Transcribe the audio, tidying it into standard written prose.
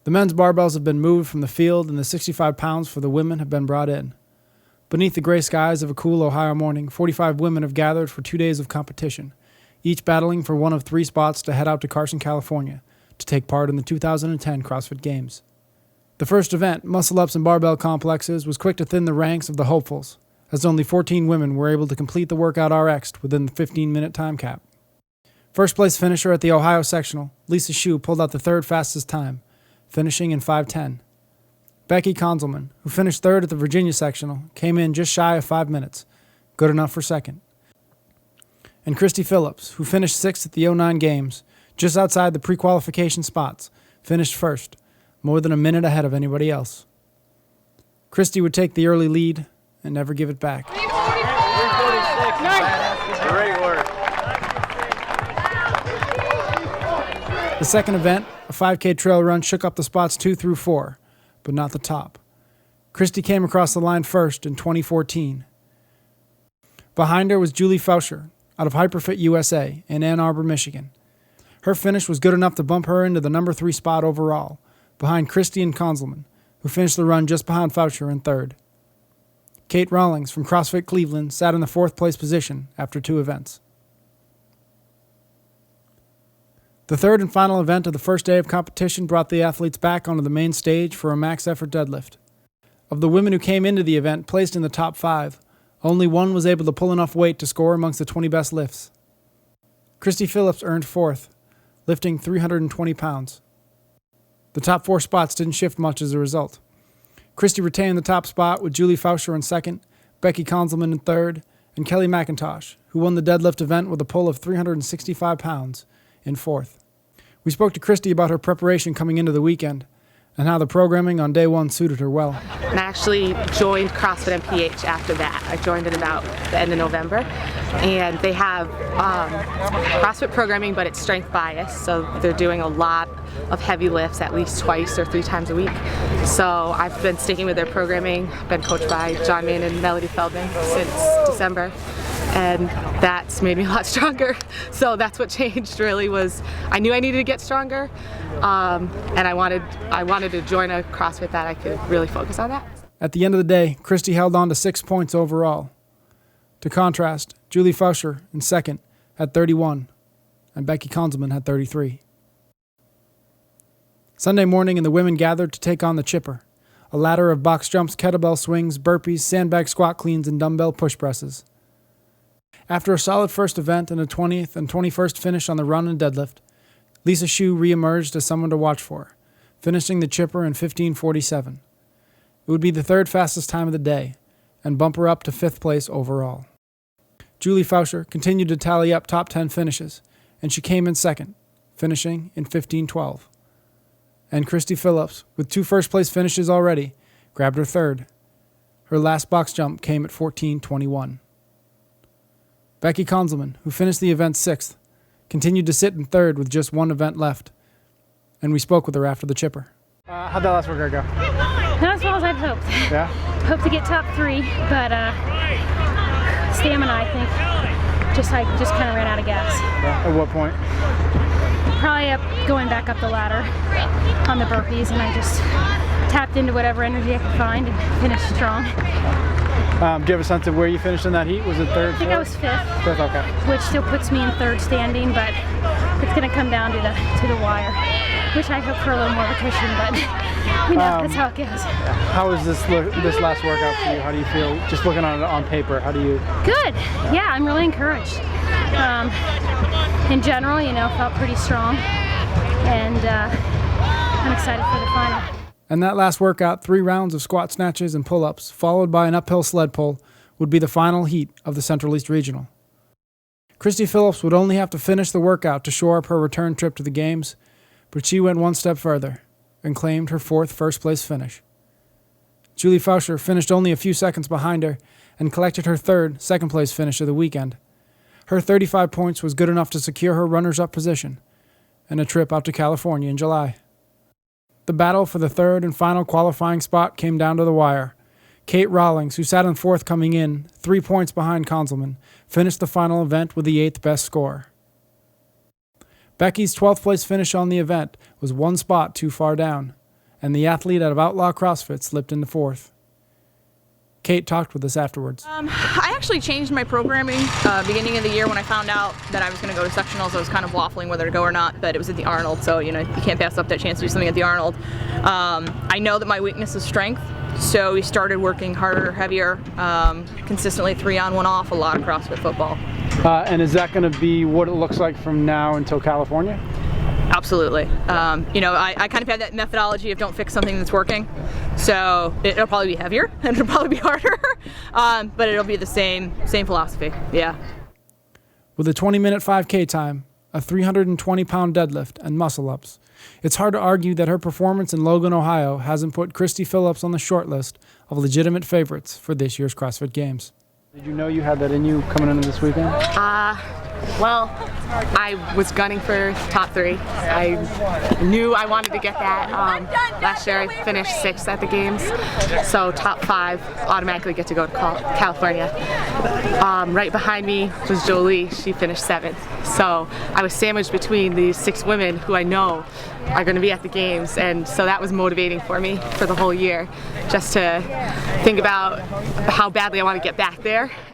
The men's barbells have been moved from the field and the 65 pounds for the women have been brought in. Beneath the gray skies of a cool Ohio morning, 45 women have gathered for 2 days of competition, each battling for one of 3 spots to head out to Carson, California, to take part in the 2010 CrossFit Games. The first event, Muscle Ups and Barbell Complexes, was quick to thin the ranks of the hopefuls, as only 14 women were able to complete the workout RX'd within the 15-minute time cap. First place finisher at the Ohio sectional, Lisa Shue pulled out the third fastest time, finishing in 5:10. Becky Konzelman, who finished third at the Virginia sectional, came in just shy of 5 minutes, good enough for second. And Christy Phillips, who finished 6th at the 09 Games, just outside the pre-qualification spots, finished first, more than a minute ahead of anybody else. Christy would take the early lead and never give it back. Great work. The second event, a 5K trail run, shook up the spots 2 through 4, but not the top. Christy came across the line first in 2014. Behind her was Julie Fauscher, out of Hyperfit USA in Ann Arbor, Michigan. Her finish was good enough to bump her into the number 3 spot overall, behind Christy and Konzelman, who finished the run just behind Fauscher in third. Kate Rawlings from CrossFit Cleveland sat in the 4th place position after 2 events. The third and final event of the first day of competition brought the athletes back onto the main stage for a max effort deadlift. Of the women who came into the event placed in the top 5, only one was able to pull enough weight to score amongst the 20 best lifts. Christy Phillips earned 4th, lifting 320 pounds. The top 4 spots didn't shift much as a result. Christy retained the top spot with Julie Fauscher in 2nd, Becky Konzelman in 3rd, and Kelly McIntosh, who won the deadlift event with a pull of 365 pounds, in 4th. We spoke to Christy about her preparation coming into the weekend and how the programming on day 1 suited her well. I actually joined CrossFit MPH after that. I joined in about the end of November, and they have CrossFit programming, but it's strength bias, so they're doing a lot of heavy lifts at least twice or 3 times a week. So I've been sticking with their programming, been coached by John Main and Melody Feldman since December, and that's made me a lot stronger. So that's what changed really, was I knew I needed to get stronger, and I wanted to join a CrossFit that I could really focus on that. At the end of the day, Christy held on to 6 points overall. To contrast, Julie Fauscher in 2nd had 31, and Becky Konzelman had 33. Sunday morning, and the women gathered to take on the chipper, a ladder of box jumps, kettlebell swings, burpees, sandbag squat cleans, and dumbbell push presses. After a solid first event and a 20th and 21st finish on the run and deadlift, Lisa Shue re-emerged as someone to watch for, finishing the chipper in 15:47. It would be the 3rd fastest time of the day, and bump her up to 5th place overall. Julie Fauscher continued to tally up top 10 finishes, and she came in 2nd, finishing in 15:12. And Christy Phillips, with 2 first-place finishes already, grabbed her 3rd. Her last box jump came at 14:21. Becky Konzelman, who finished the event 6th, continued to sit in 3rd with just 1 event left, and we spoke with her after the chipper. How'd that last workout go? Not as well as I'd hoped. Yeah? Hoped to get top 3, but stamina, I think, just kind of ran out of gas. Yeah. At what point? Probably going back up the ladder on the burpees, and I just tapped into whatever energy I could find and finished strong. Do you have a sense of where you finished in that heat? Was it 3rd? I think I was 5th. 5th, okay. Which still puts me in 3rd standing, but it's going to come down to the wire. Which I hope for a little more of a cushion, but you know, that's how it goes. How was this last workout for you? How do you feel? Just looking at it on paper, how do you? Good. Yeah, I'm really encouraged. In general, felt pretty strong, and I'm excited for the final. And that last workout, 3 rounds of squat snatches and pull-ups, followed by an uphill sled pull, would be the final heat of the Central East Regional. Christy Phillips would only have to finish the workout to shore up her return trip to the Games, but she went 1 step further and claimed her 4th first-place finish. Julie Fauscher finished only a few seconds behind her and collected her 3rd second-place finish of the weekend. Her 35 points was good enough to secure her runners-up position and a trip out to California in July. The battle for the 3rd and final qualifying spot came down to the wire. Kate Rawlings, who sat in 4th coming in, 3 points behind Konzelman, finished the final event with the 8th best score. Becky's 12th place finish on the event was 1 spot too far down. and the athlete out of Outlaw CrossFit slipped into fourth. Kate talked with us afterwards. I actually changed my programming beginning of the year when I found out that I was going to go to sectionals. I was kind of waffling whether to go or not, but it was at the Arnold, so you can't pass up that chance to do something at the Arnold. I know that my weakness is strength, so we started working harder, heavier, consistently 3 on, 1 off, a lot of CrossFit football. And is that going to be what it looks like from now until California? Absolutely. I kind of had that methodology of don't fix something that's working. So it'll probably be heavier and it'll probably be harder, but it'll be the same philosophy. Yeah. With a 20-minute 5K time, a 320-pound deadlift, and muscle-ups, it's hard to argue that her performance in Logan, Ohio hasn't put Christy Phillips on the short list of legitimate favorites for this year's CrossFit Games. Did you know you had that in you coming into this weekend? Well, I was gunning for top 3. I knew I wanted to get that. Last year I finished 6th at the games, so top 5 automatically get to go to California. Right behind me was Jolie. She finished 7th. So I was sandwiched between these 6 women who I know are going to be at the games, and so that was motivating for me for the whole year, just to think about how badly I want to get back there.